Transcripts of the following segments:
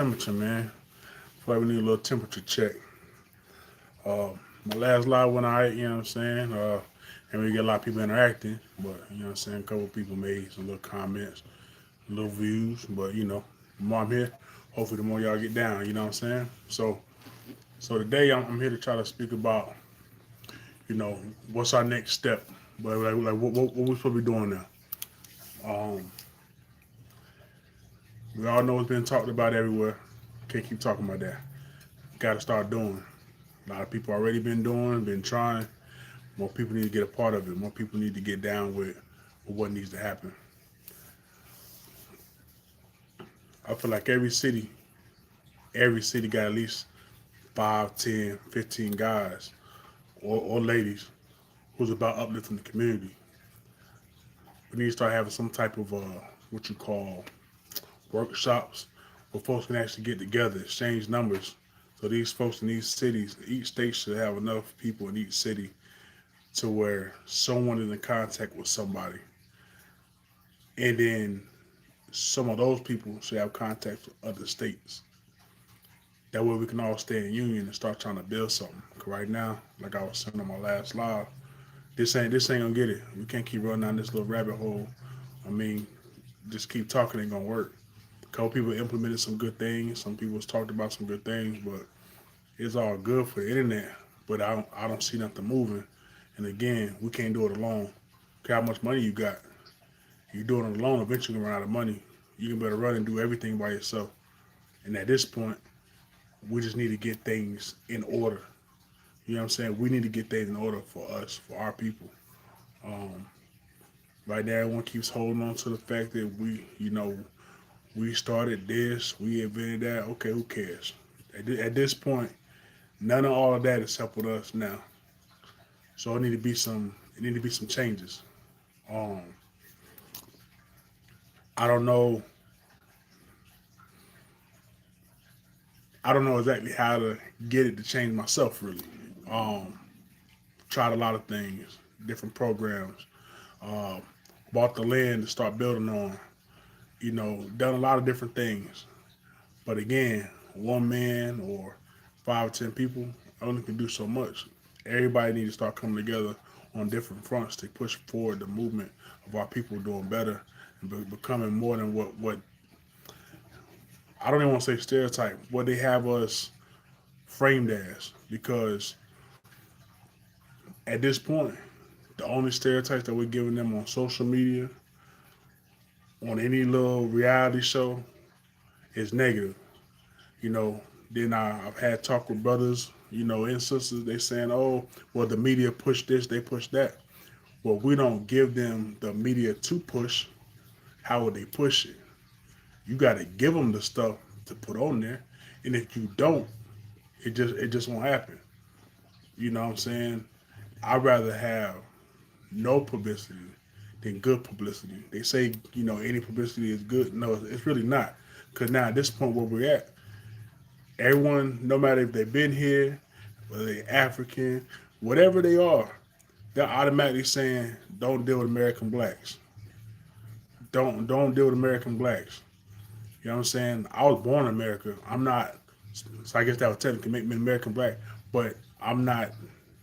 temperature, man. Feel like we need a little temperature check. Uh, my last live went alright, you know what I'm saying? And we get a lot of people interacting, but you know what I'm saying? A couple of people made some little comments, little views, but the more I'm here, hopefully the more y'all get down, you know what I'm saying? So today I'm here to try to speak about, you know, what's our next step, but like what we supposed to be doing now. Um, we all know it's been talked about everywhere. Can't keep talking about that. Got to start doing. A lot of people already been trying. More people need to get a part of it. More people need to get down with what needs to happen. I feel like every city got at least 5, 10, 15 guys or ladies who's about uplifting the community. We need to start having some type of what you call workshops where folks can actually get together, exchange numbers. So these folks in these cities, each state should have enough people in each city to where someone is in contact with somebody. And then some of those people should have contact with other states. That way we can all stay in union and start trying to build something. 'Cause right now, like I was saying on my last live, this ain't gonna get it. We can't keep running down this little rabbit hole. I mean, just keep talking ain't gonna work. A couple people implemented some good things. Some people talked about some good things, but it's all good for the internet. But I don't see nothing moving. And again, we can't do it alone. Look how much money you got. You doing it alone, eventually you run out of money. You can better run and do everything by yourself. And at this point, we just need to get things in order. You know what I'm saying? We need to get things in order for us, for our people. Um, right now, everyone keeps holding on to the fact that we started this, we invented that. Okay, who cares? At this point, none of all of that is helping us now. So it need to be some changes. Um, I don't know I don't know exactly how to get it to change myself really. Um, Tried a lot of things, different programs, uh, bought the land to start building on. Done a lot of different things. But again, one man or 5 or 10 people only can do so much. Everybody needs to start coming together on different fronts to push forward the movement of our people doing better and becoming more than what I don't even want to say stereotype, what they have us framed as. Because at this point, the only stereotypes that we're giving them on social media, on any little reality show, is negative. You know, then I've had talk with brothers, and sisters. They saying, "Oh, well, the media push this, they push that." Well, we don't give them the media to push. How would they push it? You got to give them the stuff to put on there, and if you don't, it just won't happen. You know what I'm saying? I'd rather have no publicity than good publicity. They say, any publicity is good. No, it's really not. Because now at this point where we're at, everyone, no matter if they've been here, whether they're African, whatever they are, they're automatically saying, don't deal with American blacks. Don't deal with American blacks. You know what I'm saying? I was born in America. I'm not, so I guess that would technically make me American black, but I'm not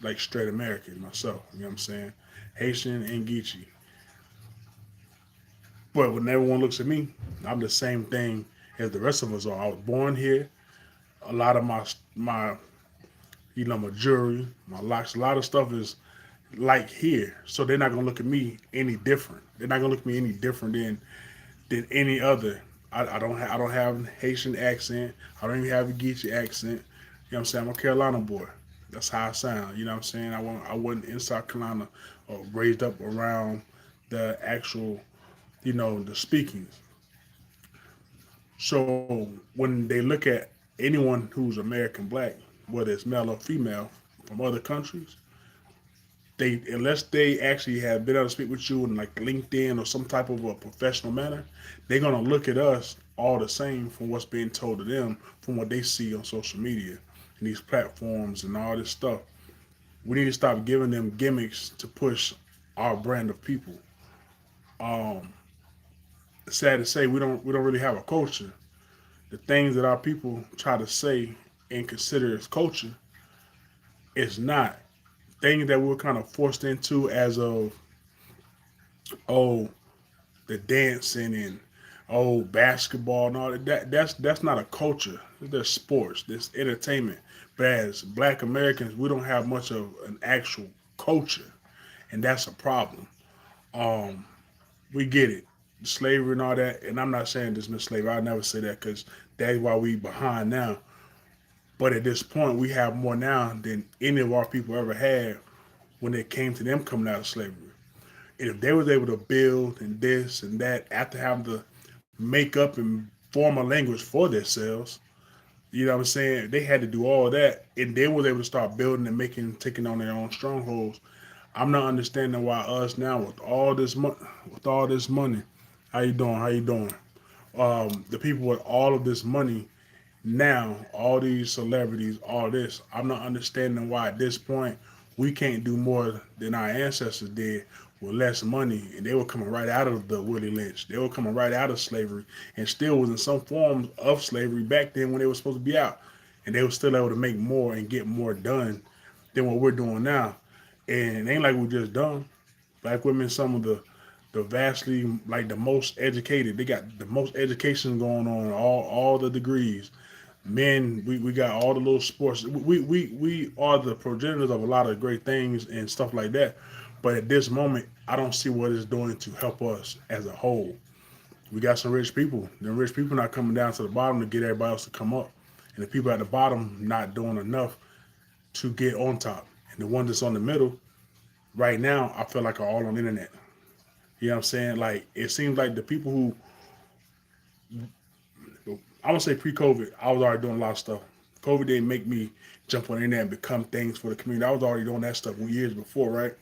like straight American myself. You know what I'm saying? Haitian and Geechee. But when everyone looks at me, I'm the same thing as the rest of us are. I was born here. A lot of my jewelry, my locks, a lot of stuff is like here. So they're not gonna look at me any different. They're not gonna look at me any different than any other. I don't have an Haitian accent. I don't even have a Geechee accent. You know what I'm saying? I'm a Carolina boy. That's how I sound. You know what I'm saying? I wasn't in South Carolina or raised up around the actual, the speakings. So when they look at anyone who's American black, whether it's male or female from other countries, they unless they actually have been able to speak with you in like LinkedIn or some type of a professional manner, they're gonna look at us all the same from what's being told to them from what they see on social media and these platforms and all this stuff. We need to stop giving them gimmicks to push our brand of people. Um, Sad to say, we don't really have a culture. the things that our people try to say and consider as culture is not. Things that we're kind of forced into as of, oh, the dancing and oh, basketball and all that's not a culture. There's sports, there's entertainment. But as black Americans, we don't have much of an actual culture. And that's a problem. Um, we get it. Slavery and all that, and I'm not saying dismiss slavery. I never say that because that's why we behind now. But at this point, we have more now than any of our people ever had when it came to them coming out of slavery. And if they was able to build and this and that after having to make up and form a language for themselves, you know what I'm saying? They had to do all that, and they was able to start building and making, taking on their own strongholds. I'm not understanding why us now with all this money, how you doing? How you doing? The people with all of this money now, all these celebrities, all this, I'm not understanding why at this point we can't do more than our ancestors did with less money. And they were coming right out of the Willie Lynch. They were coming right out of slavery and still was in some forms of slavery back then when they were supposed to be out. And they were still able to make more and get more done than what we're doing now. And it ain't like we're just dumb. Black women, some of the vastly like the most educated. They got the most education going on, all the degrees. Men, we got all the little sports. We are the progenitors of a lot of great things and stuff like that. But at this moment, I don't see what it's doing to help us as a whole. We got some rich people. The rich people not coming down to the bottom to get everybody else to come up, and the people at the bottom not doing enough to get on top. And the ones that's on the middle right now, I feel like are all on the internet. You know what I'm saying? Like it seems like the people who I would say pre-COVID, I was already doing a lot of stuff. COVID didn't make me jump on the internet and become things for the community. I was already doing that stuff years before, right?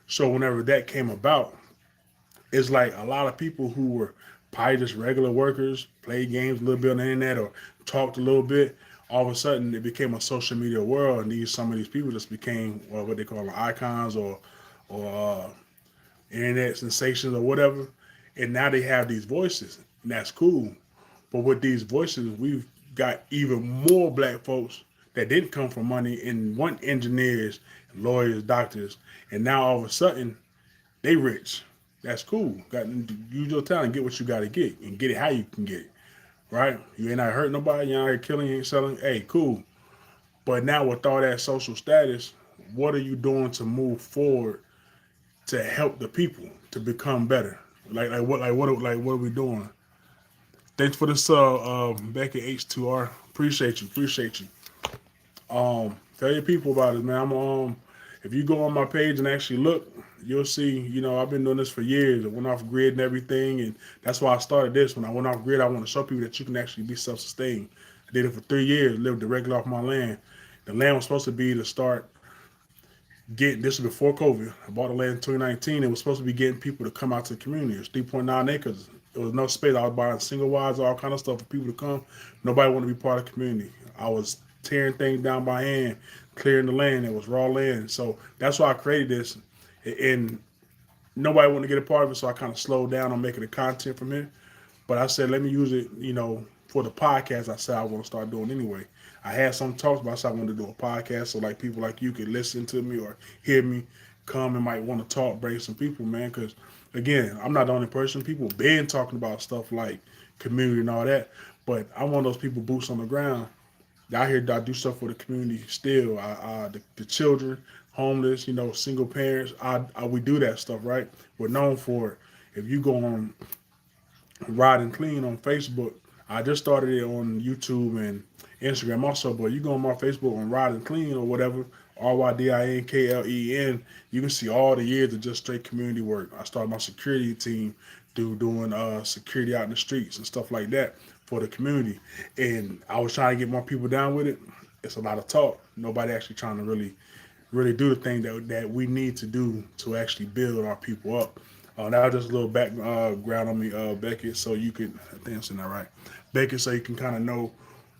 So whenever that came about, it's like a lot of people who were probably just regular workers, played games a little bit on the internet or talked a little bit. All of a sudden, it became a social media world, and some of these people just became what they call icons or internet sensations or whatever. And now they have these voices, and that's cool. But with these voices, we've got even more black folks that didn't come from money and want engineers, lawyers, doctors, and now all of a sudden they rich. That's cool. Got use your talent, get what you got to get, and get it how you can get it. Right? You ain't out hurt nobody. You ain't out here killing. You ain't selling. Hey, cool. But now with all that social status, what are you doing to move forward to help the people to become better? What are we doing? Thanks for this Becky H2R. Appreciate you. Appreciate you. Tell your people about it, man. If you go on my page and actually look, you'll see, I've been doing this for years. I went off grid and everything, and that's why I started this. When I went off grid, I want to show people that you can actually be self-sustained. I did it for 3 years, lived directly off my land. The land was supposed to be to start getting, this was before COVID. I bought the land in 2019. It was supposed to be getting people to come out to the community. It's 3.9 acres. There was no space. I was buying single wides, all kind of stuff for people to come. Nobody wanted to be part of the community. I was tearing things down by hand, clearing the land. It was raw land. So that's why I created this. And nobody wanted to get a part of it, so I kind of slowed down on making the content from here. But I said, let me use it, for the podcast I said I want to start doing anyway. I had some talks, but I said I wanted to do a podcast so like people like you could listen to me or hear me, come and might want to talk, bring some people, man. Because again, I'm not the only person. People been talking about stuff like community and all that, but I'm one of those people boots on the ground. Out here, I do stuff for the community still. The children, homeless, single parents. We do that stuff, right? We're known for it. If you go on Ride and Clean on Facebook. I just started it on YouTube and Instagram also, but you go on my Facebook on Ride and Clean or whatever, RYDINKLEN, you can see all the years of just straight community work. I started my security team doing security out in the streets and stuff like that for the community. And I was trying to get more people down with it. It's a lot of talk. Nobody actually trying to really do the thing that we need to do to actually build our people up. That was just a little background on me, Becky, so you can, I think I'm saying that right, Becky, so you can kind of know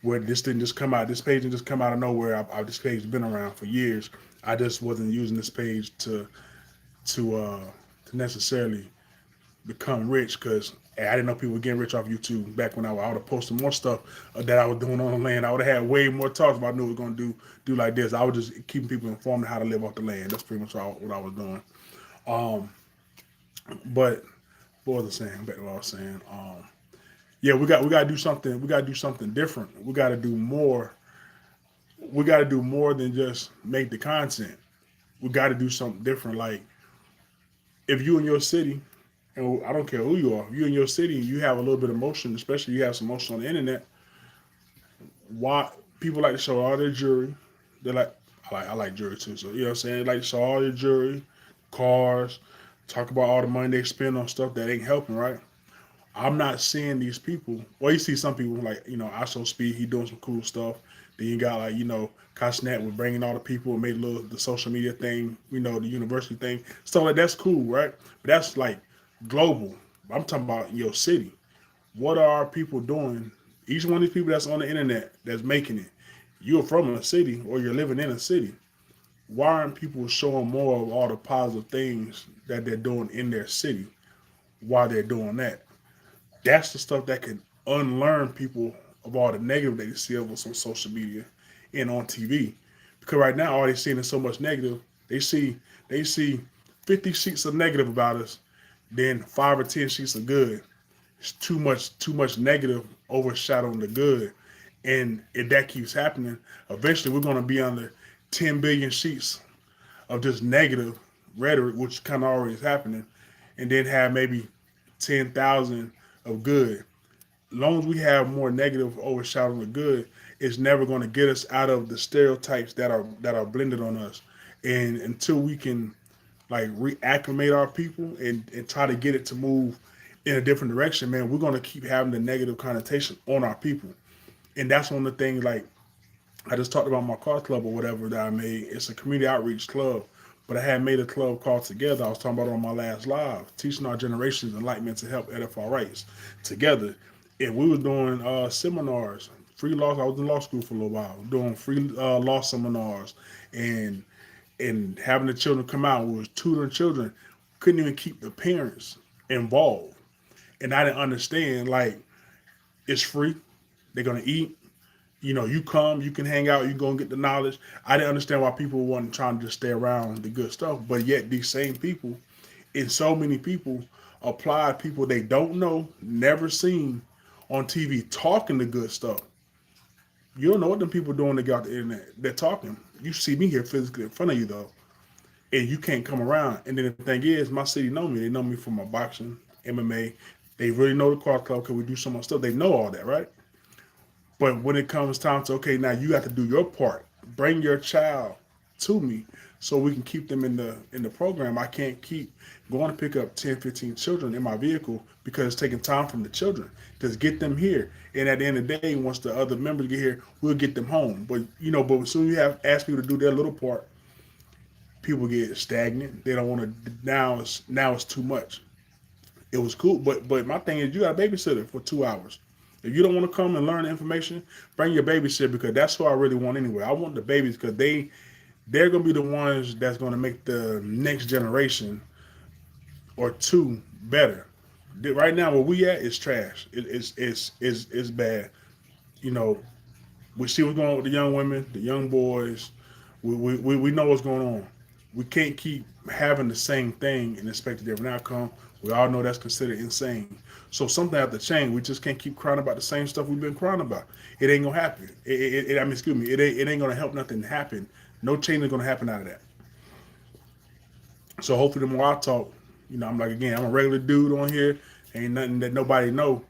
where this didn't just come out. This page didn't just come out of nowhere. This page has been around for years. I just wasn't using this page to necessarily become rich because And I didn't know people were getting rich off YouTube back when I would have posted more stuff that I was doing on the land. I would have had way more talks if I knew it was going to do like this. I was just keeping people informed on how to live off the land. That's pretty much all, what I was doing. Um, but what was I saying? Back to what I was saying. Yeah, we got to do something. We got to do something different. We got to do more. We got to do more than just make the content. We got to do something different. Like if you in your city, and I don't care who you are, if you in your city, you have a little bit of emotion, especially you have some emotion on the internet. Why people like to show all their jewelry? They like I like jewelry too. So you know what I'm saying? They like to show all their jewelry, cars, talk about all the money they spend on stuff that ain't helping, right? I'm not seeing these people. Well, you see some people like, I Show Speed, he doing some cool stuff. Then you got like, Kashnet with bringing all the people and made the social media thing, the university thing. So like that's cool, right? But that's like global. I'm talking about in your city. What are our people doing? Each one of these people that's on the internet that's making it, you're from a city or you're living in a city. Why aren't people showing more of all the positive things that they're doing in their city while they're doing that? That's the stuff that can unlearn people of all the negative they see of us on social media and on TV. Because right now all they're seeing is so much negative. They see 50 sheets of negative about us, then 5 or 10 sheets of good. It's too much negative overshadowing the good. And if that keeps happening, eventually we're gonna be under 10 billion sheets of just negative rhetoric, which kind of already is happening, and then have maybe 10,000 of good. As long as we have more negative overshadowing the good, it's never going to get us out of the stereotypes that are blended on us. And until we can like reacclimate our people and try to get it to move in a different direction, man, we're going to keep having the negative connotation on our people. And that's one of the things like I just talked about my car club or whatever that I made. It's a community outreach club, but I had made a club called Together. I was talking about it on my last live, teaching our generations enlightenment to help edify our rights together. And we were doing seminars, free law. I was in law school for a little while, doing free law seminars and having the children come out. We was tutoring children. Couldn't even keep the parents involved. And I didn't understand, like, it's free. They're going to eat. You come, you can hang out, you go and get the knowledge. I didn't understand why people wasn't trying to just stay around the good stuff, but yet these same people, and so many people, apply people they don't know, never seen on TV talking the good stuff. You don't know what them people doing to get out the internet. They're talking. You see me here physically in front of you though, and you can't come around. And then the thing is, my city know me. They know me from my boxing, MMA. They really know the car club because we do so much stuff. They know all that, right? But when it comes time to, okay, now you have to do your part. Bring your child to me so we can keep them in the program. I can't keep going to pick up 10, 15 children in my vehicle because it's taking time from the children. Just get them here. And at the end of the day, once the other members get here, we'll get them home. But as soon as you have ask people to do their little part, people get stagnant. They don't want to. Now it's too much. It was cool, but my thing is, you got a babysitter for 2 hours. If you don't want to come and learn the information, bring your babysitter because that's who I really want anyway. I want the babies because they're gonna be the ones that's gonna make the next generation or two better. Right now, where we at is trash. It's bad. You know, we see what's going on with the young women, the young boys. We know what's going on. We can't keep having the same thing and expect a different outcome. We all know that's considered insane. So something has to change. We just can't keep crying about the same stuff we've been crying about. It ain't gonna happen. Excuse me. It ain't gonna help nothing happen. No change is gonna happen out of that. So hopefully the more I talk, I'm like again, I'm a regular dude on here. Ain't nothing that nobody know,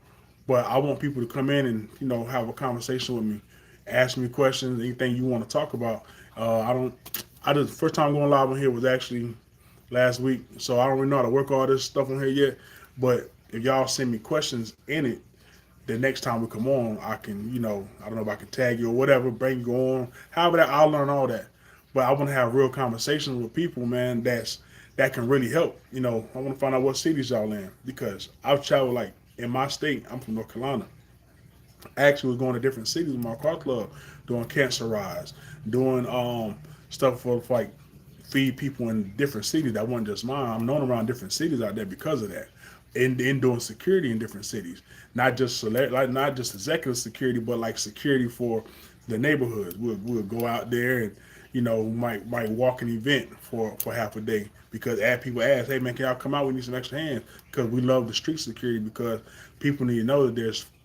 but I want people to come in and have a conversation with me, ask me questions, anything you want to talk about. I don't. I just first time going live on here was actually last week, so I don't really know how to work all this stuff on here yet. But if y'all send me questions in it, the next time we come on, I can, I don't know if I can tag you or whatever, bring you on. However, I'll learn all that. But I want to have real conversations with people, man. That can really help. I want to find out what cities y'all in because I've traveled like in my state. I'm from North Carolina. I actually was going to different cities with my car club, doing cancer rise, doing stuff for like feed people in different cities that wasn't just mine. I'm known around different cities out there because of that. in doing security in different cities, not just like not just executive security, but like security for the neighborhoods. We'll go out there and might walk an event for half a day because as people ask, hey man, can y'all come out? We need some extra hands because we love the street security because people need to know that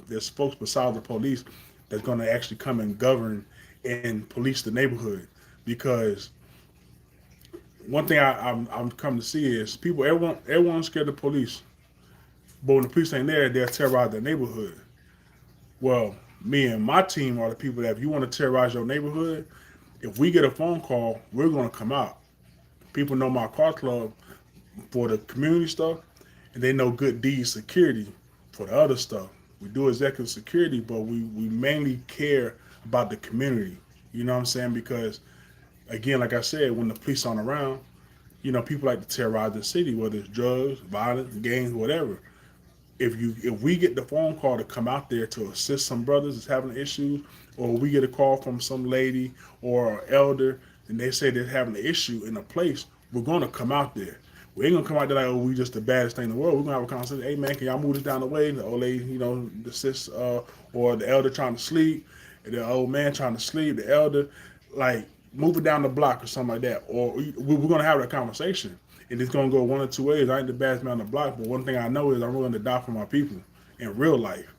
there's folks besides the police that's going to actually come and govern and police the neighborhood because one thing I'm come to see is people everyone's scared of the police, but when the police ain't there, they'll terrorize their neighborhood. Well, me and my team are the people that if you want to terrorize your neighborhood, if we get a phone call, we're going to come out. People know my car club for the community stuff, and they know good deeds security for the other stuff. We do executive security, but we mainly care about the community. You know what I'm saying? Because again, like I said, when the police aren't around, people like to terrorize the city, whether it's drugs, violence, gangs, whatever. If we get the phone call to come out there to assist some brothers that's having issues, or we get a call from some lady or elder and they say they're having an issue in a place, we're gonna come out there. We ain't gonna come out there like, oh, we just the baddest thing in the world. We're gonna have a conversation. Hey man, can y'all move this down the way? The old lady, the sis, or the elder trying to sleep, the old man trying to sleep, the elder, like move it down the block or something like that. Or we're gonna have that conversation. And it's gonna go one or two ways. I ain't the baddest man on the block, but one thing I know is I'm willing to die for my people in real life.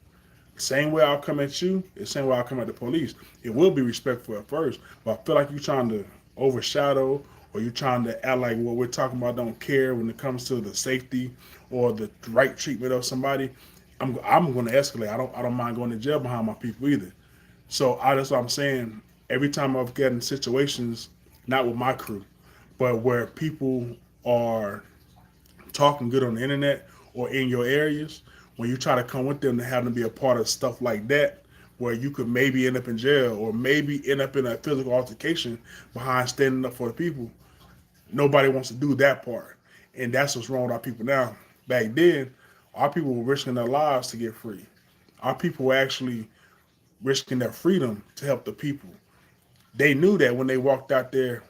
Same way I'll come at you, the same way I'll come at the police. It will be respectful at first, but I feel like you're trying to overshadow or you're trying to act like what we're talking about don't care when it comes to the safety or the right treatment of somebody. I'm going to escalate. I don't mind going to jail behind my people either. So that's what I'm saying. Every time I've gotten in situations, not with my crew, but where people are talking good on the internet or in your areas, when you try to come with them to have them be a part of stuff like that, where you could maybe end up in jail or maybe end up in a physical altercation behind standing up for the people, nobody wants to do that part. And that's what's wrong with our people now. Back then, our people were risking their lives to get free. Our people were actually risking their freedom to help the people. They knew that when they walked out there,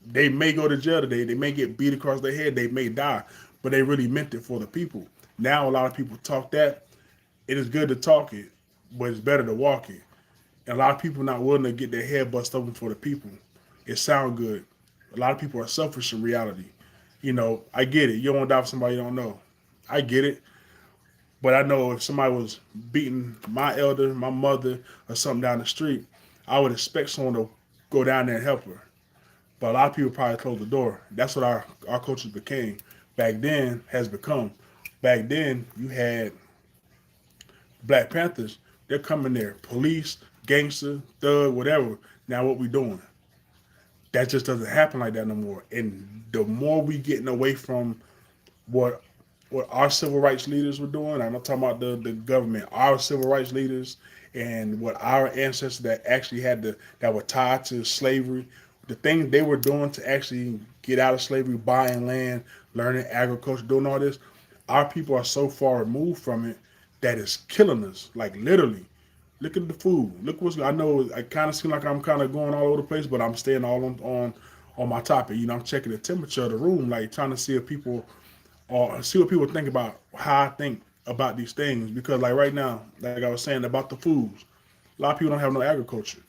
they may go to jail today, they may get beat across their head, they may die, but they really meant it for the people. Now a lot of people talk that. It is good to talk it, but it's better to walk it. And a lot of people not willing to get their head bust open for the people. It sound good. A lot of people are selfish in reality. I get it. You don't want to die for somebody you don't know. I get it. But I know if somebody was beating my elder, my mother, or something down the street, I would expect someone to go down there and help her. But a lot of people probably close the door. That's what our culture became. Back then has become. Back then you had Black Panthers. They're coming there. Police, gangster, thug, whatever. Now what we doing? That just doesn't happen like that no more. And the more we getting away from what our civil rights leaders were doing, I'm not talking about the government, our civil rights leaders and what our ancestors that actually that were tied to slavery, the things they were doing to actually get out of slavery, buying land, learning agriculture, doing all this, our people are so far removed from it that it's killing us, like literally. Look at the food. Look what's. I know. I kind of seem like I'm kind of going all over the place, but I'm staying all on my topic. I'm checking the temperature of the room, like trying to see if people or see what people think about how I think about these things. Because like right now, like I was saying about the foods, a lot of people don't have no agriculture.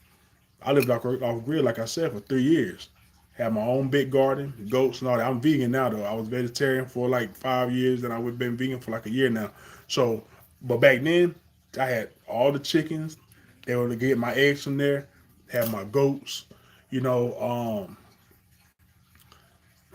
I lived off grid, like I said, for 3 years. Had my own big garden, goats and all that. I'm vegan now though. I was vegetarian for like 5 years, and I've been vegan for like a year now. So, but back then, I had all the chickens. They were to get my eggs from there. Had my goats. You know,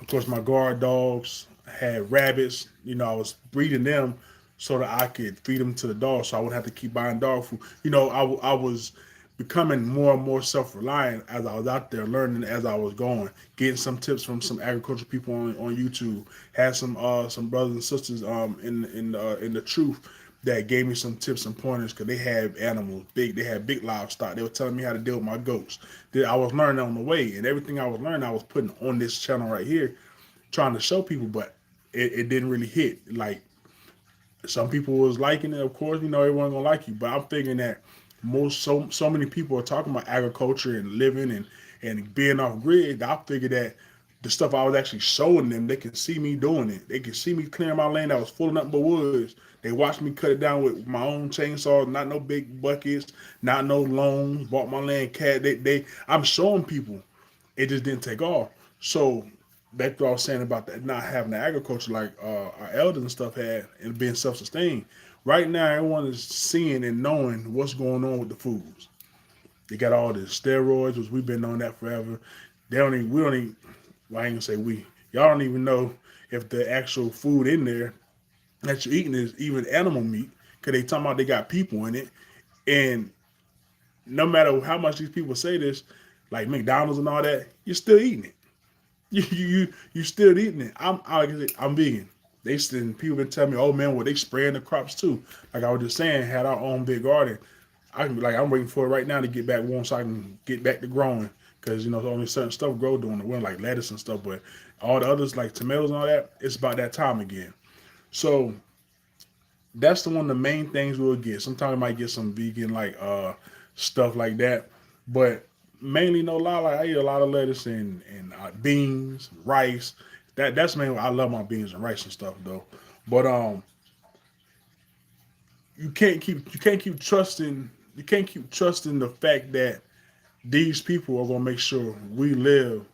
of course, my guard dogs. Had rabbits. I was breeding them so that I could feed them to the dogs, so I wouldn't have to keep buying dog food. I was becoming more and more self-reliant as I was out there learning as I was going, getting some tips from some agricultural people on YouTube. Had some brothers and sisters in the truth that gave me some tips and pointers because they had animals, they had big livestock. They were telling me how to deal with my goats. I was learning on the way, and everything I was learning, I was putting on this channel right here, trying to show people, but it didn't really hit. Like some people was liking it, of course, everyone gonna like you, but I'm thinking that so many people are talking about agriculture and living and being off grid. I figured that the stuff I was actually showing them, they can see me doing it. They can see me clearing my land that was full of nothing but woods. They watched me cut it down with my own chainsaw, not no big buckets, not no loans. Bought my land cat. I'm showing people. It just didn't take off. So that's what I was saying about that not having the agriculture like our elders and stuff had and being self-sustained. Right now, everyone is seeing and knowing what's going on with the foods. They got all the steroids, which we've been on that forever. They don't even, we don't even, well, I ain't gonna say we. Y'all don't even know if the actual food in there that you're eating is even animal meat, because they talking about they got people in it. And no matter how much these people say this, like McDonald's and all that, you're still eating it. You still eating it. I'm vegan. They still people been telling me, oh man, well they spraying the crops too. Like I was just saying, had our own big garden. I can be like I'm waiting for it right now to get back warm so I can get back to growing. Because only certain stuff grow during the winter, like lettuce and stuff. But all the others like tomatoes and all that, it's about that time again. So that's the one of the main things we'll get. Sometimes we might get some vegan like stuff like that, but mainly no lie. Like I eat a lot of lettuce and beans, rice. That's mainly I love my beans and rice and stuff though. But you can't keep trusting the fact that these people are gonna make sure we live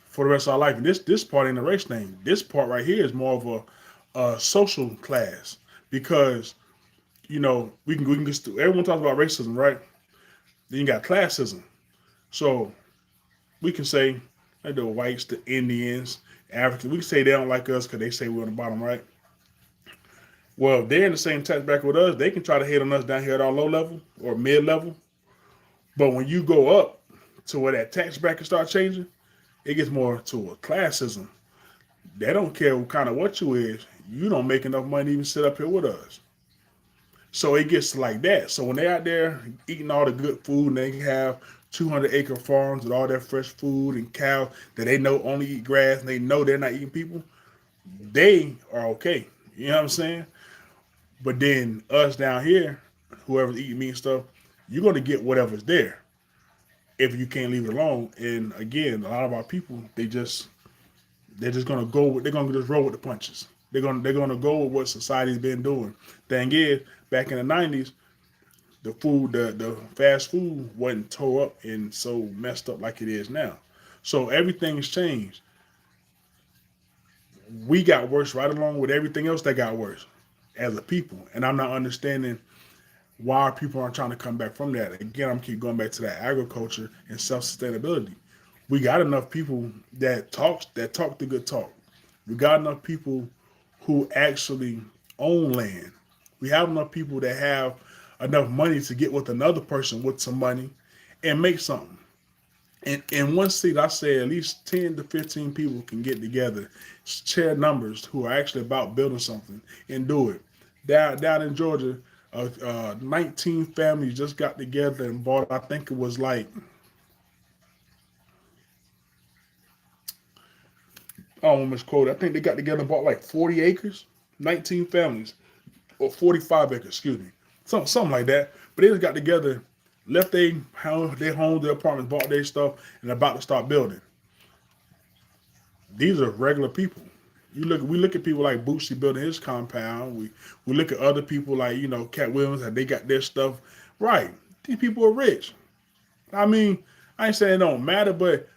for the rest of our life. And this part ain't a race thing. This part right here is more of a social class because we can just everyone talks about racism, right? Then you got classism. So we can say like the whites, the Indians, Africans. We can say they don't like us because they say we're on the bottom, right? Well, if they're in the same tax bracket with us, they can try to hate on us down here at our low level or mid level. But when you go up to where that tax bracket starts changing, it gets more to a classism. They don't care what kind of what you is. You don't make enough money to even sit up here with us. So it gets like that. So when they're out there eating all the good food and they have 200-acre farms with all their fresh food and cows that they know only eat grass and they know they're not eating people, they are okay. You know what I'm saying? But then us down here, whoever's eating meat and stuff, you're going to get whatever's there if you can't leave it alone. And again, a lot of our people, they're just gonna go with, they're gonna just roll with the punches. They're gonna go with what society's been doing. Thing is, back in the '90s, the fast food wasn't tore up and so messed up like it is now. So everything's changed. We got worse right along with everything else that got worse as a people. And I'm not understanding why people aren't trying to come back from that. Again, I'm keep going back to that agriculture and self-sustainability. We got enough people that talk the good talk. We got enough people who actually own land. We have enough people that have enough money to get with another person with some money and make something. And in one seat, I say at least 10 to 15 people can get together, share numbers who are actually about building something and do it. Down in Georgia, 19 families just got together and bought, I think it was like, I don't misquote, I think they got together and bought like 40 acres, 19 families, or 45 acres, excuse me. Something like that. But they just got together, left their homes, their apartments, bought their stuff, and about to start building. These are regular people. We look at people like Boosie building his compound. We look at other people like, Cat Williams, how they got their stuff. Right. These people are rich. I mean, I ain't saying it don't matter, but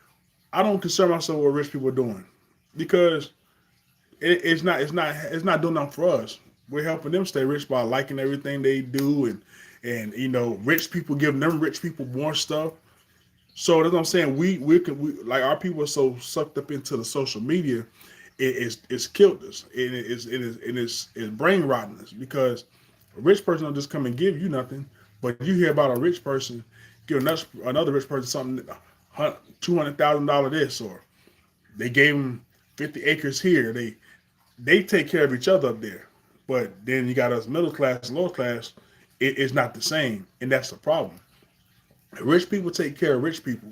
I don't concern myself with what rich people are doing. Because it's not doing nothing for us. We're helping them stay rich by liking everything they do and rich people giving them rich people more stuff. So that's what I'm saying. We like our people are so sucked up into the social media, it's killed us. It's brain rotting us because a rich person don't just come and give you nothing, but you hear about a rich person giving another rich person something, $200,000 this, or they gave them 50 acres here. They take care of each other up there, but then you got us middle class and lower class. It's not the same, and that's the problem. Rich people take care of rich people.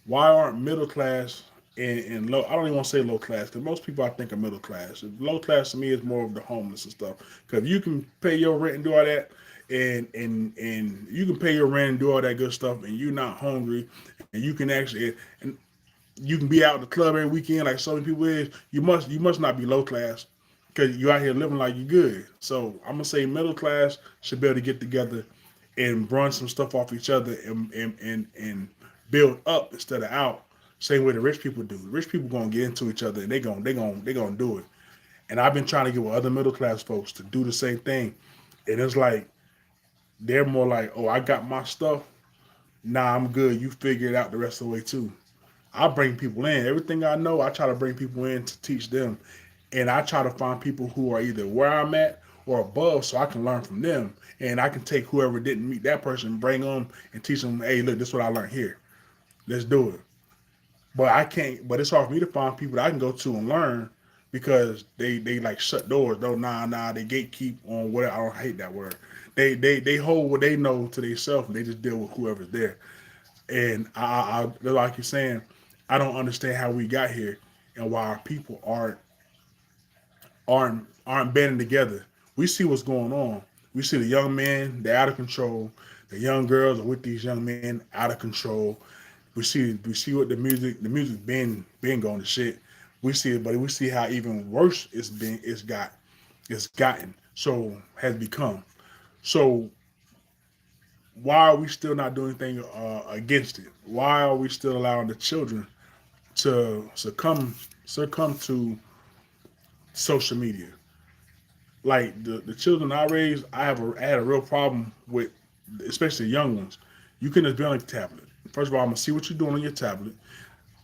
Why aren't middle class and low? I don't even want to say low class because most people I think are middle class. Low class to me is more of the homeless and stuff. Because if you can pay your rent and do all that, and you can pay your rent and do all that good stuff, and you're not hungry, and you can actually and you can be out in the club every weekend like so many people is, you must not be low class because you out here living like you good. So I'm gonna say middle class should be able to get together and run some stuff off each other and build up instead of out. Same way the rich people do. The rich people gonna get into each other and they gonna do it. And I've been trying to get with other middle class folks to do the same thing. And it's like they're more like, oh, I got my stuff. Nah, I'm good. You figure it out the rest of the way too. I bring people in. Everything I know, I try to bring people in to teach them. And I try to find people who are either where I'm at or above so I can learn from them. And I can take whoever didn't meet that person, bring them and teach them, hey, look, this is what I learned here. Let's do it. But I can't, but it's hard for me to find people that I can go to and learn because they like shut doors. Though they gatekeep on what I don't hate that word. They hold what they know to themselves and they just deal with whoever's there. And like you're saying, I don't understand how we got here and why our people aren't banding together. We see what's going on. We see the young men, they're out of control. The young girls are with these young men out of control. We see what the music been going to shit. We see it, but we see how even worse it's gotten. So has become. So why are we still not doing anything against it? Why are we still allowing the children to succumb to social media? Like the children I raised, I had a real problem with, especially the young ones. You can just be on a tablet. First of all, I'm gonna see what you're doing on your tablet.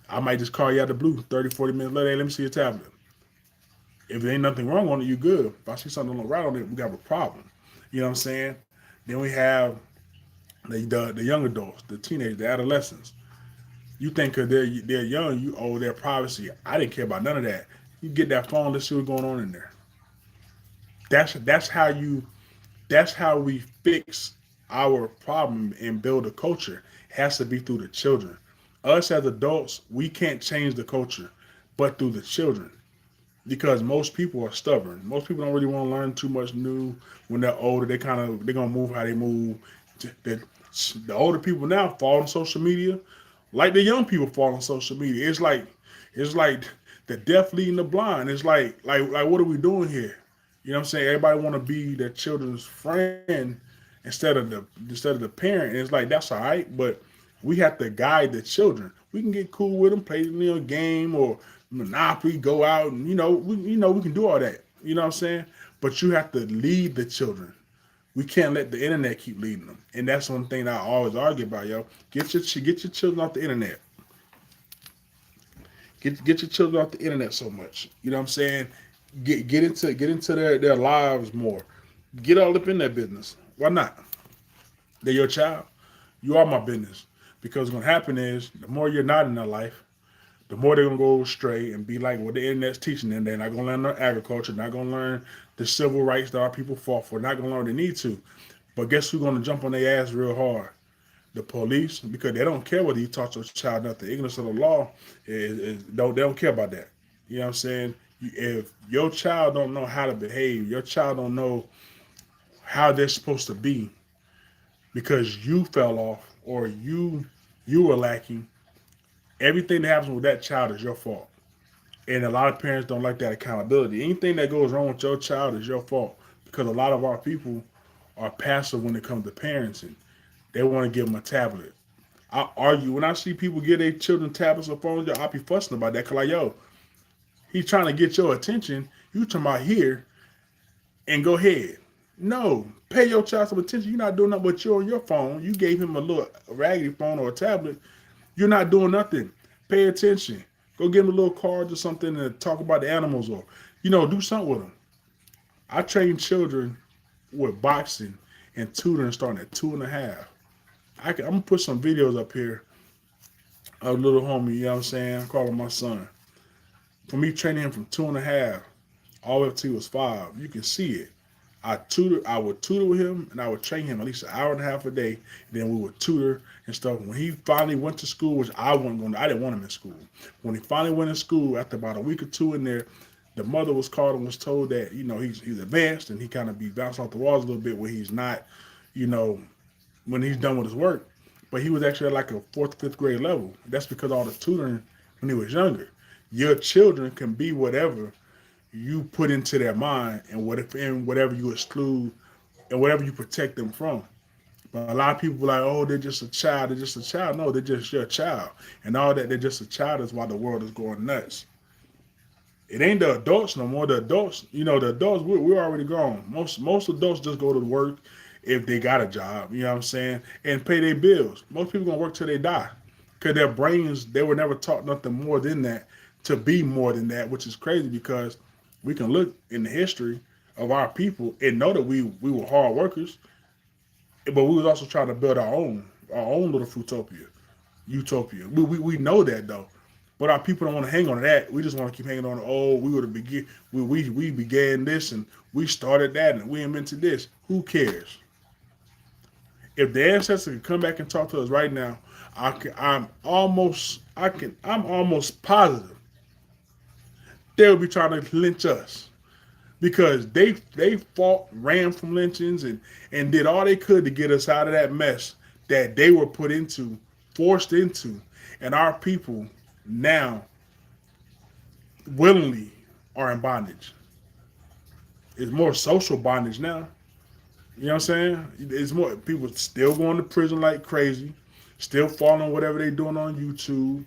I might just call you out the blue 30, 40 minutes later. Hey, let me see your tablet. If there ain't nothing wrong on it, you good. If I see something look right on it, we got a problem. You know what I'm saying? Then we have the young adults, the teenagers, the adolescents. You think because they're young, you owe their privacy. I didn't care about none of that. You get that phone, let's see what's going on in there. That's how you that's how we fix our problem and build a culture. It has to be through the children. Us as adults, we can't change the culture, but through the children. Because most people are stubborn. Most people don't really want to learn too much new. When they're older, they're gonna move how they move. The, the older people now fall on social media, like the young people fall on social media. It's like the deaf leading the blind. It's like what are we doing here? You know what I'm saying? Everybody want to be their children's friend instead of the parent. And it's like that's all right, but we have to guide the children. We can get cool with them, play a game or Monopoly, go out and we can do all that. You know what I'm saying? But you have to lead the children. We can't let the internet keep leading them, and that's one thing that I always argue about, yo. Get your children off the internet. Get your children off the internet so much. You know what I'm saying? Get into their lives more. Get all up in their business. Why not? They're your child. You are my business. Because what's gonna happen is the more you're not in their life, the more they're gonna go astray and be like what the internet's teaching them. They're not gonna learn their agriculture, not gonna learn the civil rights that our people fought for, not gonna learn what they need to. But guess who's gonna jump on their ass real hard? The police, because they don't care whether you taught your child nothing. Ignorance of the law they don't care about that. You know what I'm saying? If your child don't know how to behave, your child don't know how they're supposed to be because you fell off or you were lacking, everything that happens with that child is your fault. And a lot of parents don't like that accountability. Anything that goes wrong with your child is your fault because a lot of our people are passive when it comes to parenting. They want to give them a tablet. I argue when I see people give their children tablets or phones, I be fussing about that. Cause like, yo, he's trying to get your attention. You talking about here and go ahead. No, pay your child some attention. You're not doing nothing but you're on your phone. You gave him a little raggedy phone or a tablet. You're not doing nothing. Pay attention. Go give him a little cards or something and talk about the animals or, do something with them. I train children with boxing and tutoring starting at 2.5. I'm gonna put some videos up here of a little homie, you know what I'm saying? I call him my son. For me training him from 2.5 all the way up to he was 5, you can see it. I would tutor with him and I would train him at least an hour and a half a day. And then we would tutor and stuff. When he finally went to school, which I didn't want him in school. When he finally went in school, after about a week or two in there, the mother was called and was told that, he's advanced and he kind of be bouncing off the walls a little bit where he's not, you know, when he's done with his work. But he was actually at like a fourth, fifth grade level. That's because all the tutoring when he was younger. Your children can be whatever you put into their mind, and whatever you exclude and whatever you protect them from. But a lot of people are like, oh, they're just a child. They're just a child. No, they're just your child. And all that, they're just a child is why the world is going nuts. It ain't the adults no more. The adults, the adults, we're already grown. Most adults just go to work if they got a job, you know what I'm saying, and pay their bills. Most people gonna work till they die, cause their brains, they were never taught nothing more than that, to be more than that, which is crazy because we can look in the history of our people and know that we were hard workers, but we was also trying to build our own little utopia. We know that though. But our people don't want to hang on to that. We just want to keep hanging on. Oh, we were the begin. We began this and we started that and we invented this. Who cares? If the ancestors can come back and talk to us right now, I'm almost positive they'll be trying to lynch us because they fought, ran from lynchings, and did all they could to get us out of that mess that they were put into, forced into, and our people now willingly are in bondage. It's more social bondage now. You know what I'm saying? It's more people still going to prison like crazy, still following whatever they doing on YouTube,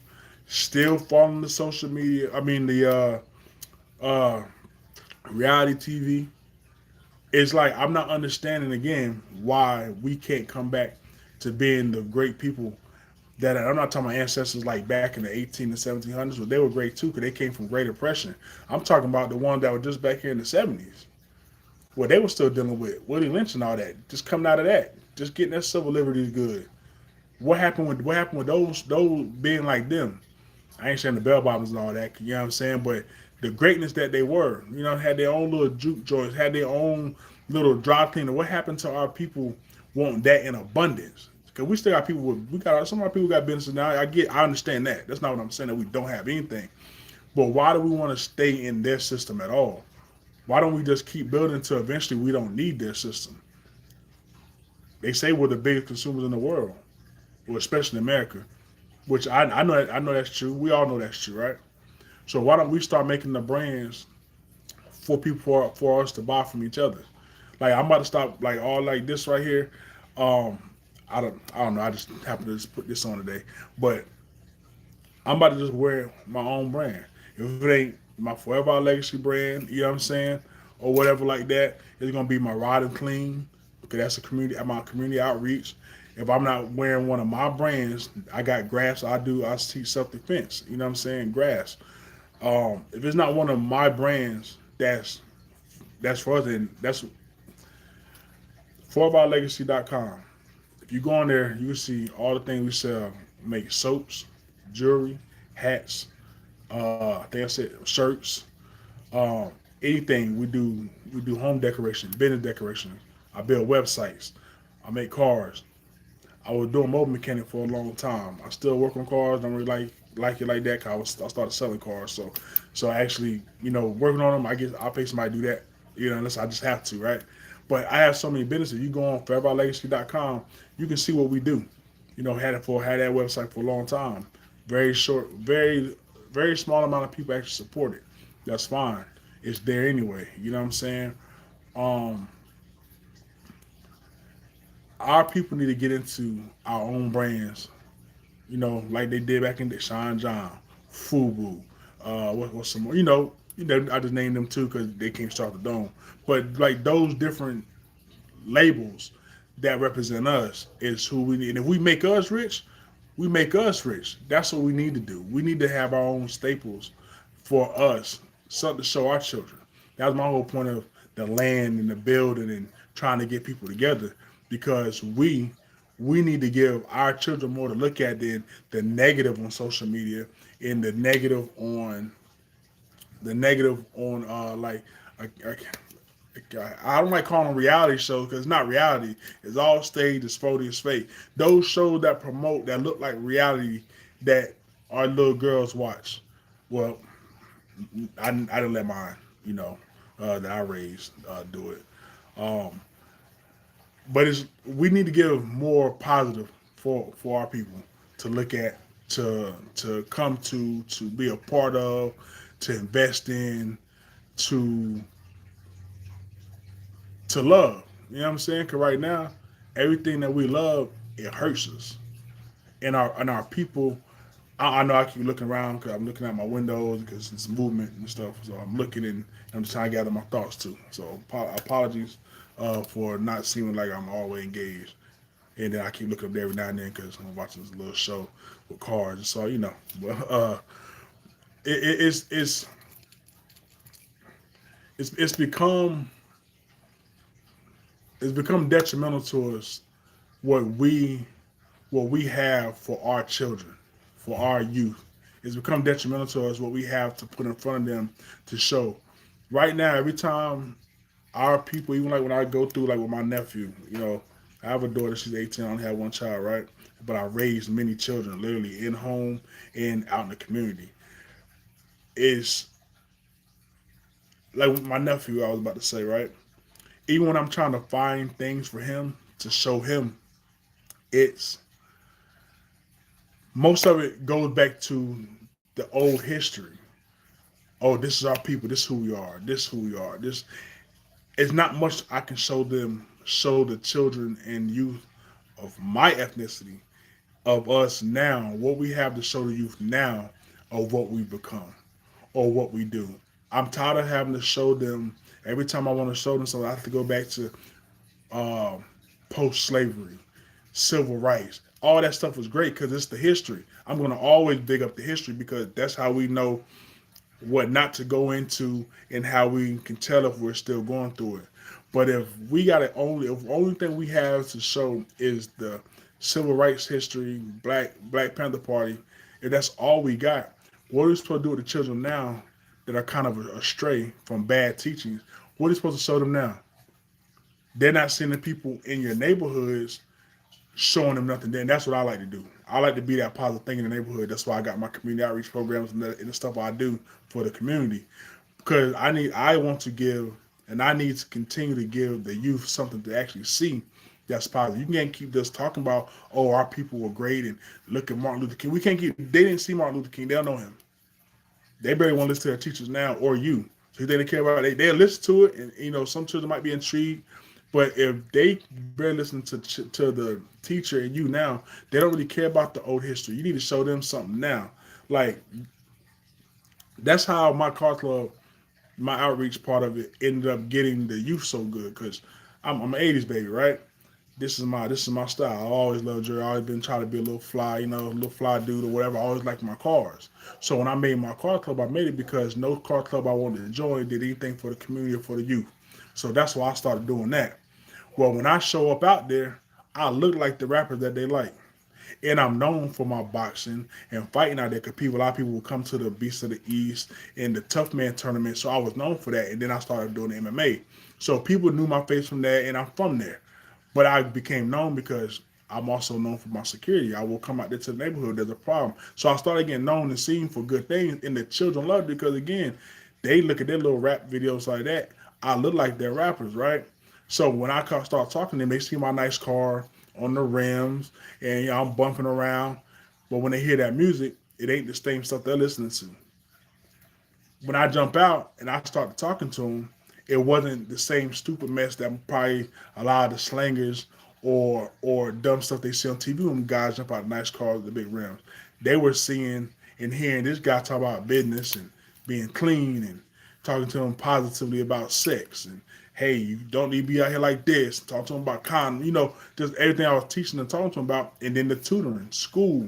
still following the social media. I mean uh, reality TV. It's like I'm not understanding again why we can't come back to being the great people that I'm not talking about ancestors like back in the 18 and 1700s, but they were great too because they came from Great Depression. I'm talking about the ones that were just back here in the 70s, where they were still dealing with Willie Lynch and all that, just coming out of that, just getting their civil liberties good. What happened with those being like them? I ain't saying the bell bottoms and all that, you know what I'm saying, but the greatness that they were, had their own little juke joints, had their own little dry cleaner. What happened to our people wanting that in abundance? Because we still got people some of our people got businesses now. I understand that. That's not what I'm saying that we don't have anything. But why do we want to stay in their system at all? Why don't we just keep building until eventually we don't need their system? They say we're the biggest consumers in the world, well, especially in America, which I know that's true. We all know that's true, right? So why don't we start making the brands for people for us to buy from each other? Like I'm about to stop like all like this right here. Um, I don't know. I just happened to just put this on today, but I'm about to just wear my own brand. If it ain't my Forever Our Legacy brand, you know what I'm saying, or whatever like that, it's gonna be my Ride and Clean because that's a community, my community outreach. If I'm not wearing one of my brands, I got grass. I teach self defense. You know what I'm saying, grass. If it's not one of my brands, that's for us. And that's foreverlegacy.com. If you go on there, you can see all the things we sell. Make soaps, jewelry, hats. I think I said shirts. Um, anything we do. We do home decoration, business decoration. I build websites. I make cars. I was doing mobile mechanic for a long time. I still work on cars. Don't really like it like that. Cause I started selling cars. So actually, working on them, I guess I'll pay somebody to do that. Unless I just have to, right? But I have so many businesses. You go on foreverlegacy.com, you can see what we do. Had that website for a long time. Very short, very small amount of people actually support it. That's fine. It's there anyway. You know what I'm saying? Um, our people need to get into our own brands, like they did back in the Sean John, Fubu, what's some more, I just named them too because they can't start the dome. But like those different labels that represent us is who we need. And if we make us rich, we make us rich. That's what we need to do. We need to have our own staples for us, something to show our children. That was my whole point of the land and the building and trying to get people together because we need to give our children more to look at than the negative on social media and the negative on like I don't like calling them reality shows because it's not reality. It's all staged, it's phony, it's fake. Those shows that promote that look like reality that our little girls watch. Well, I didn't let mine, that I raised do it. Um, but we need to give more positive for our people to look at to come to be a part of, to invest in, to to love. You know what I'm saying? Because right now, everything that we love, it hurts us. And our people, I know I keep looking around because I'm looking at my windows because it's movement and stuff. So I'm looking and I'm just trying to gather my thoughts too. So apologies for not seeming like I'm always engaged. And then I keep looking up there every now and then because I'm watching this little show with cars. So but it, it's become detrimental to us what we what we have for our children, for our youth. It's become detrimental to us what we have to put in front of them to show. Right now, every time our people, even like when I go through like with my nephew, I have a daughter, she's 18, I only have one child, right? But I raised many children, literally in home and out in the community. It's like my nephew, I was about to say, right? Even when I'm trying to find things for him to show him, it's most of it goes back to the old history. Oh, this is our people. This is who we are. This is who we are. This it's not much I can show the children and youth of my ethnicity, of us now, what we have to show the youth now of what we become or what we do. I'm tired of having to show them every time I want to show them something. I have to go back to uh, post-slavery, civil rights. All that stuff was great because it's the history. I'm going to always big up the history because that's how we know what not to go into and how we can tell if we're still going through it. But if the only thing we have to show is the civil rights history, Black Panther Party, if that's all we got, what are we supposed to do with the children now that are kind of astray from bad teachings? What are you supposed to show them now? They're not seeing the people in your neighborhoods showing them nothing. Then that's what I like to do. I like to be that positive thing in the neighborhood. That's why I got my community outreach programs and the stuff I do for the community. Because I want to give, and I need to continue to give the youth something to actually see that's positive. You can't keep just talking about, oh, our people were great and look at Martin Luther King. We can't keep. They didn't see Martin Luther King. They don't know him. They barely want to listen to their teachers now or you. So they don't care about it. They'll listen to it, and some children might be intrigued. But if they barely listen to the teacher and you now, they don't really care about the old history. You need to show them something now. Like that's how my car club, my outreach part of it ended up getting the youth so good because I'm an '80s baby, right? This is my style. I always loved Jerry. I always been trying to be a little fly, little fly dude or whatever. I always liked my cars. So when I made my car club, I made it because no car club I wanted to join did anything for the community or for the youth. So that's why I started doing that. Well, when I show up out there, I look like the rappers that they like. And I'm known for my boxing and fighting out there because a lot of people will come to the Beast of the East and the Tough Man tournament. So I was known for that. And then I started doing MMA. So people knew my face from there and I'm from there. But I became known because I'm also known for my security. I will come out there to the neighborhood. There's a problem. So I started getting known and seen for good things. And the children loved it because, again, they look at their little rap videos like that. I look like they're rappers, right? So when I start talking to them, they see my nice car on the rims and I'm bumping around. But when they hear that music, it ain't the same stuff they're listening to. When I jump out and I started talking to them, it wasn't the same stupid mess that probably a lot of the slangers or dumb stuff they see on TV when guys jump out of nice cars with the big rims. They were seeing and hearing this guy talk about business and being clean and talking to them positively about sex and hey, you don't need to be out here like this. Talk to them about just everything I was teaching and talking to them about, and then the tutoring, school.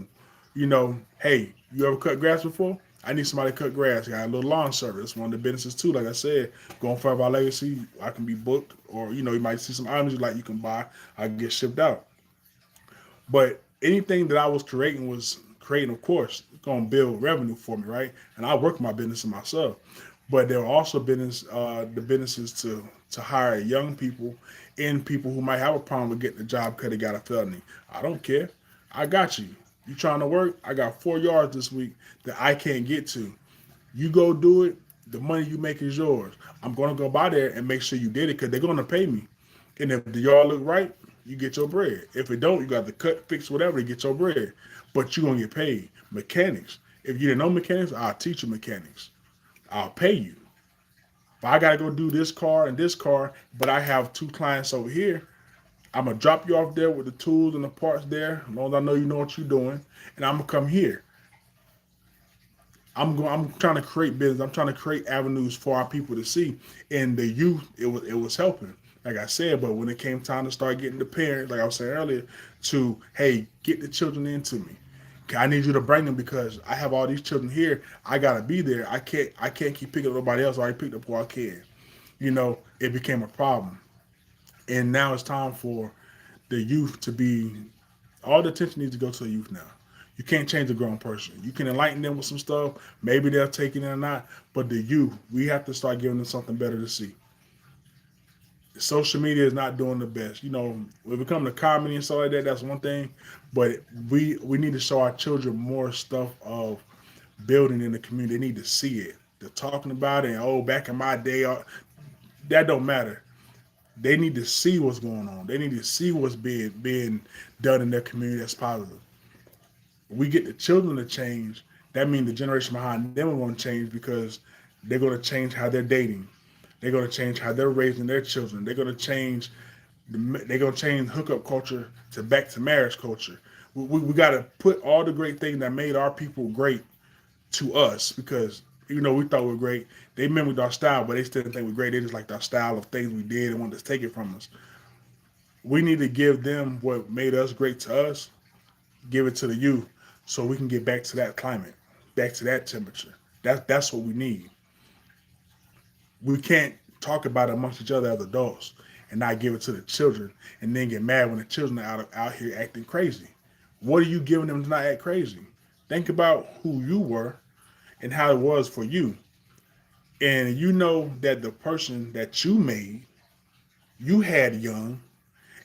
Hey, you ever cut grass before? I need somebody to cut grass. I got a little lawn service. One of the businesses too. Like I said, going for our legacy, I can be booked, or you might see some items you can buy. I can get shipped out. But anything that I was creating, of course, going to build revenue for me, right? And I work my business myself. But there are also the businesses to hire young people and people who might have a problem with getting a job because they got a felony. I don't care. I got you. You trying to work? I got 4 yards this week that I can't get to. You go do it. The money you make is yours. I'm going to go by there and make sure you did it because they're going to pay me. And if the yard look right, you get your bread. If it don't, you got to cut, fix, whatever to get your bread. But you're gonna get paid. Mechanics. If you didn't know mechanics, I'll teach you mechanics. I'll pay you. If I gotta go do this car and this car, but I have two clients over here, I'm gonna drop you off there with the tools and the parts there. As long as I know you know what you're doing, and I'm gonna come here. I'm trying to create business. I'm trying to create avenues for our people to see. And the youth, it was helping. Like I said, but when it came time to start getting the parents, like I was saying earlier, to hey, get the children into me. I need you to bring them because I have all these children here. I gotta be there. I can't keep picking up nobody else. I already picked up who I can. It became a problem. And now it's time for the youth to be all the attention needs to go to the youth now. You can't change a grown person. You can enlighten them with some stuff. Maybe they'll take it or not. But the youth, we have to start giving them something better to see. Social media is not doing the best. When it comes to comedy and stuff like that, that's one thing. But we need to show our children more stuff of building in the community. They need to see it. They're talking about it. And, back in my day, that don't matter. They need to see what's going on. They need to see what's being done in their community that's positive. We get the children to change. That means the generation behind them are going to change because they're going to change how they're dating. They're going to change how they're raising their children. They're going to change. They're going to change hookup culture to back to marriage culture. We got to put all the great things that made our people great to us because even though we thought we were great, they mimicked our style, but they still didn't think we were great. They just liked our style of things we did and wanted to take it from us. We need to give them what made us great to us, give it to the youth, so we can get back to that climate, back to that temperature. That's what we need. We can't talk about it amongst each other as adults and not give it to the children and then get mad when the children are out here acting crazy. What are you giving them to not act crazy? Think about who you were and how it was for you. And you know that the person that you made, you had young,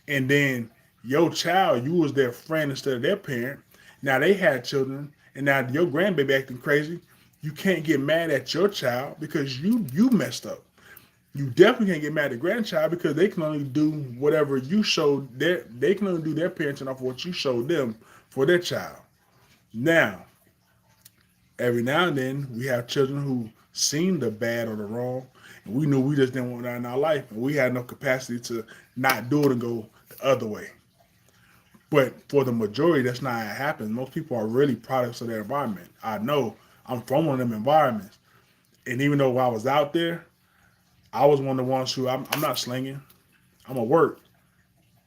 and then your child, you was their friend instead of their parent. Now they had children, and now your grandbaby acting crazy. You can't get mad at your child because you messed up. You definitely can't get mad at the grandchild because they can only do whatever you showed their. They can only do their parenting off of what you showed them for their child. Now, every now and then we have children who seen the bad or the wrong, and we knew we just didn't want that in our life, and we had no capacity to not do it and go the other way. But for the majority, that's not how it happens. Most people are really products of their environment. I know I'm from one of them environments, and even though I was out there, I was one of the ones who I'm not slinging. I'm gonna work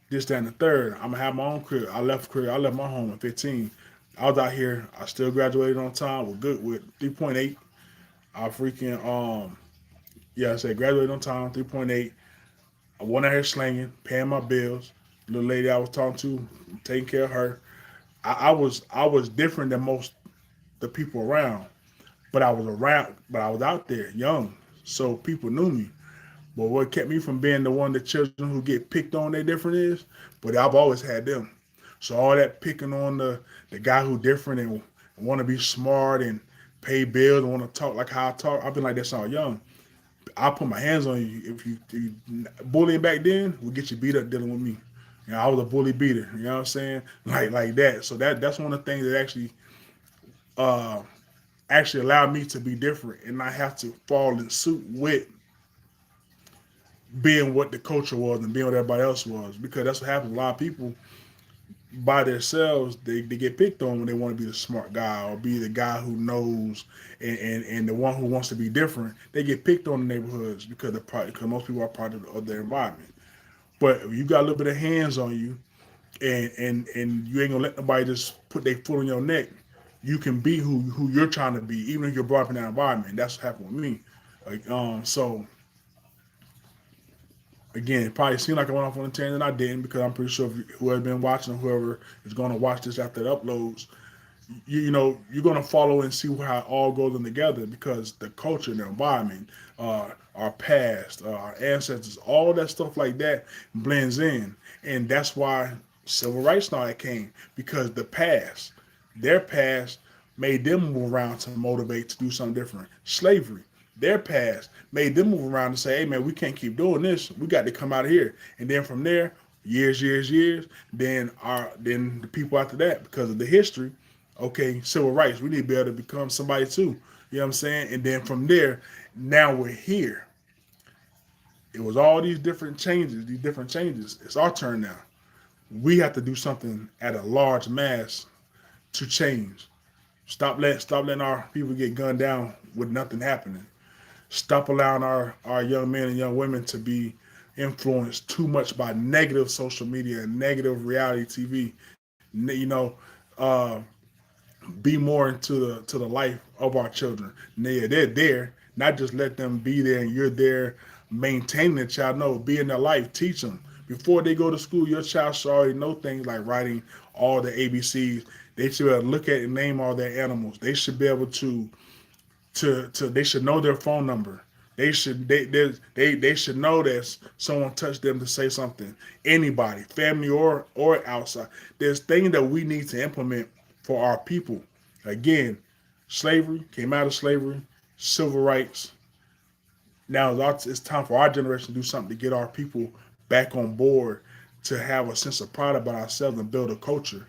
this, that, and the third. I'm gonna have my own career. I left career. I left my home at 15. I was out here. I still graduated on time with 3.8. I freaking I said graduated on time 3.8. I went out here slinging, paying my bills. The little lady I was talking to, taking care of her. I was different than most the people around, but I was out there young, so people knew me. But what kept me from being the one of the children who get picked on they different is, but I've always had them. So all that picking on the guy who different and want to be smart and pay bills and want to talk like how I talk, I've been like that since I was young. I'll put my hands on you. If you bullying back then, will get you beat up dealing with me. I was a bully beater. You know what I'm saying? Like that. So that's one of the things that uh, actually allowed me to be different and not have to fall in suit with being what the culture was and being what everybody else was. Because that's what happens. A lot of people by themselves, they get picked on when they want to be the smart guy or be the guy who knows and the one who wants to be different. They get picked on in the neighborhoods because most people are part of their environment. But if you got a little bit of hands on you and you ain't gonna let nobody just put their foot on your neck, you can be who you're trying to be, even if you're brought up in that environment. That's what happened with me. So again, it probably seemed like I went off on a tangent. I didn't because I'm pretty sure whoever's been watching, whoever is going to watch this after it uploads, you're going to follow and see how it all goes in together because the culture, the environment, our past, our ancestors, all that stuff like that blends in. And that's why civil rights and all that came because their past made them move around to motivate to do something different. Slavery, their past made them move around and say, hey man, we can't keep doing this. We got to come out of here. And then from there, years. Then the people after that, because of the history, okay, civil rights. We need to be able to become somebody too. You know what I'm saying? And then from there, now we're here. It was all these different changes, It's our turn now. We have to do something at a large mass to change. Stop letting our people get gunned down with nothing happening. Stop allowing our young men and young women to be influenced too much by negative social media and negative reality TV. You know, uh, be more into the life of our children. They're there, not just let them be there and you're there maintaining the child. No, be in their life, teach them. Before they go to school, your child should already know things like writing all the ABCs. They should be able to look at and name all their animals. They should be able to they should know their phone number. They should know that someone touched them to say something. Anybody, family or outside. There's things that we need to implement for our people. Again, slavery came out of slavery, civil rights. Now it's time for our generation to do something to get our people back on board, to have a sense of pride about ourselves and build a culture.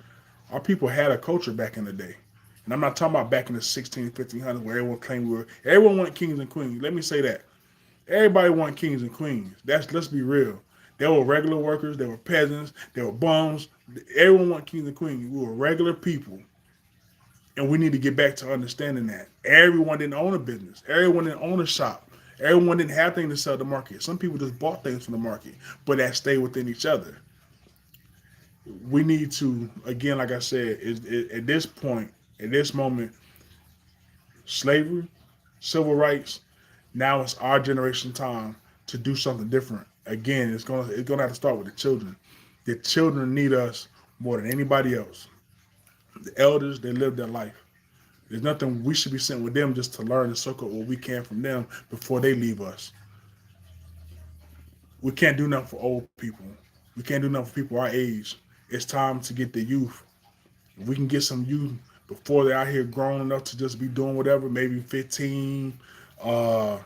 Our people had a culture back in the day. And I'm not talking about back in the 16, 1500s where everyone claimed everyone wanted kings and queens. Let me say that. Everybody wanted kings and queens. Let's be real. There were regular workers, there were peasants, there were bums. Everyone wanted kings and queens. We were regular people. And we need to get back to understanding that. Everyone didn't own a business. Everyone didn't own a shop. Everyone didn't have things to sell to the market. Some people just bought things from the market, but that stayed within each other. We need to, again, like I said, at this point, at this moment, slavery, civil rights. Now it's our generation time to do something different. Again, it's gonna have to start with the children. The children need us more than anybody else. The elders, they live their life. There's nothing we should be sent with them just to learn and soak up what we can from them before they leave us. We can't do nothing for old people. We can't do nothing for people our age. It's time to get the youth. If we can get some youth before they're out here grown enough to just be doing whatever, maybe 15 uh,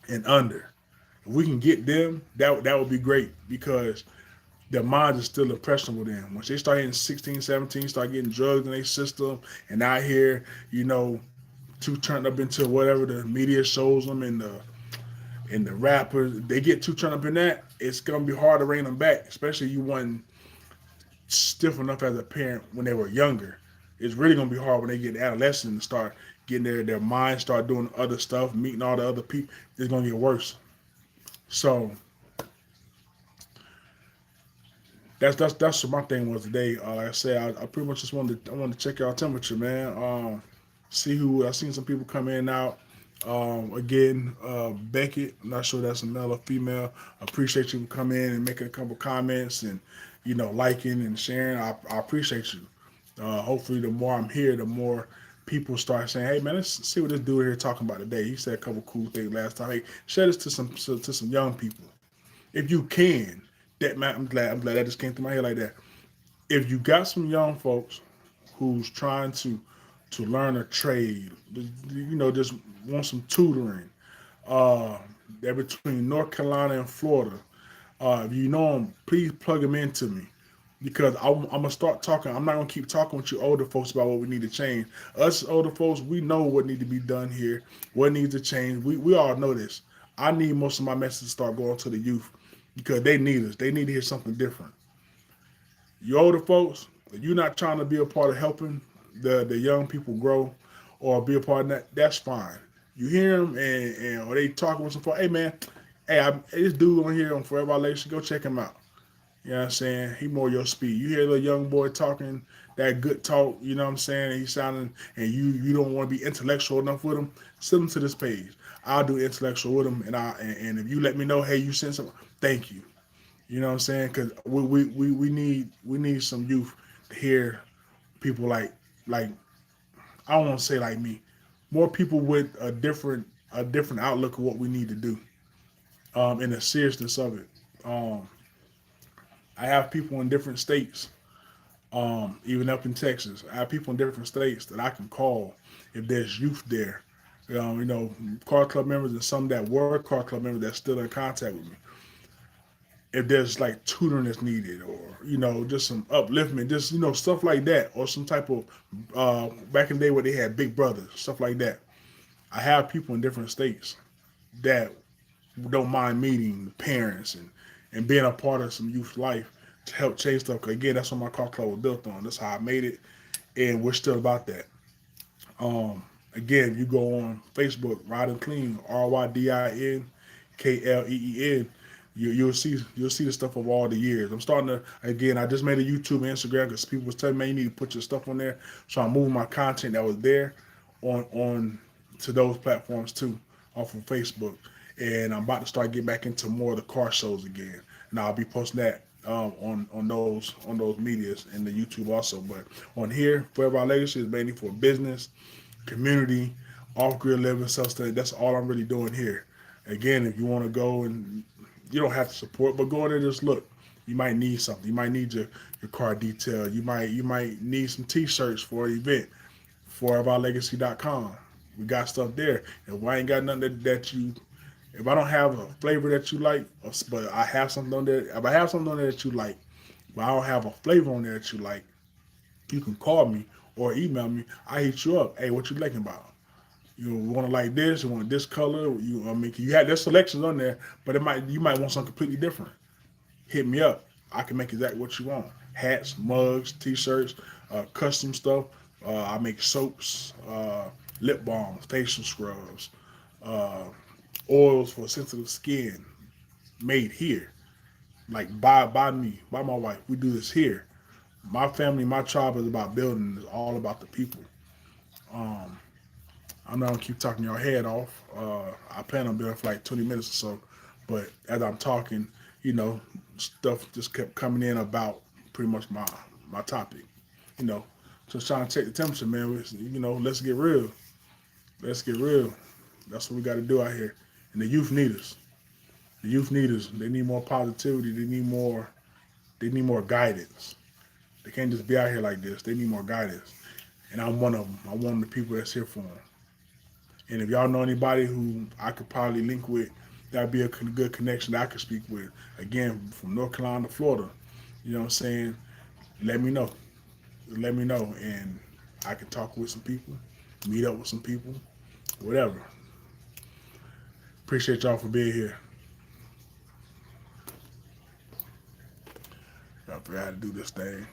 and under. If we can get them, that would be great, because their minds are still impressionable then. Once they start hitting 16, 17, start getting drugs in their system and out here, too turned up into whatever the media shows them, and the rappers, they get too turned up in that, it's gonna be hard to rein them back, especially you wasn't stiff enough as a parent when they were younger. It's really gonna be hard when they get adolescent and start getting their minds start doing other stuff, meeting all the other people. It's gonna get worse. So that's what my thing was today. Like I said, I pretty much just wanted to check y'all temperature, man. See who I seen some people come in and out. Again, Beckett, I'm not sure that's a male or female. I appreciate you coming in and making a couple comments and liking and sharing. I appreciate you. Hopefully, the more I'm here, the more people start saying, "Hey, man, let's see what this dude here talking about today." He said a couple cool things last time. Hey, share this to some young people if you can. That man, I'm glad that just came through my head like that. If you got some young folks who's trying to learn a trade, just want some tutoring, uh, they're between North Carolina and Florida. If you know them, please plug them into me, because I'm gonna start talking. I'm not gonna keep talking with you older folks about what we need to change. Us older folks, we know what need to be done here, what needs to change. We all know this. I need most of my messages to start going to the youth, because they need us. They need to hear something different. You older folks, if you're not trying to be a part of helping the young people grow or be a part of that, that's fine. You hear them or they talking with some folks. Hey man, this dude on here on Forever Violation, go check him out. You know what I'm saying? He more your speed. You hear the young boy talking that good talk, you know what I'm saying? And he's sounding, and you don't want to be intellectual enough with him, send him to this page. I'll do intellectual with him, and if you let me know, hey, you sent some, thank you. You know what I'm saying? Because we need some youth to hear people like I don't want to say like me, more people with a different outlook of what we need to do, and the seriousness of it. I have people in different states, even up in Texas. I have people in different states that I can call if there's youth there. Car club members and some that were car club members that still in contact with me. if there's like tutoring that's needed, or just some upliftment, just stuff like that, or some type of back in the day where they had big brothers, stuff like that. I have people in different states that don't mind meeting parents and being a part of some youth life to help change stuff. 'Cause again, that's what my car club was built on. That's how I made it, and we're still about that. Um, Again, you go on Facebook, Ride and Clean, RYDINKLEEN. You'll see the stuff of all the years. I'm starting to, again. I just made a YouTube and Instagram because people was telling me you need to put your stuff on there. So I'm moving my content that was there on to those platforms too, off of Facebook. And I'm about to start getting back into more of the car shows again. And I'll be posting that on those medias and the YouTube also. But on here, Forever Our Legacy is mainly for business, community, off-grid living, self-study. That's all I'm really doing here. Again, if you want to go, and you don't have to support, but go in there and just look. You might need something. You might need your car detailed. You might need some T-shirts for an event. ForeverOurLegacy.com. We got stuff there. If I ain't got nothing that you, if I don't have a flavor that you like, but I have something on there. If I have something on there that you like, but I don't have a flavor on there that you like, you can call me or email me. I hit you up. Hey, what you liking about? You want to like this? You want this color? You have there's selections on there, but you might want something completely different. Hit me up. I can make exactly what you want. Hats, mugs, T-shirts, custom stuff. I make soaps, lip balms, facial scrubs, uh, oils for sensitive skin, made here. Like by me, by my wife. We do this here. My family, my tribe is about building. It's all about the people. Um, I'm not gonna keep talking your head off. I plan on building for like 20 minutes or so, but as I'm talking, stuff just kept coming in about pretty much my topic. You know, just trying to take the temperature, man. Let's get real. Let's get real. That's what we got to do out here. And the youth need us. The youth need us. They need more positivity. They need more. They need more guidance. They can't just be out here like this. They need more guidance. And I'm one of them. I'm one of the people that's here for them. And if y'all know anybody who I could probably link with, that'd be a good connection that I could speak with. Again, from North Carolina to Florida. You know what I'm saying? Let me know. Let me know. And I can talk with some people, meet up with some people, whatever. Appreciate y'all for being here. I forgot how to do this thing.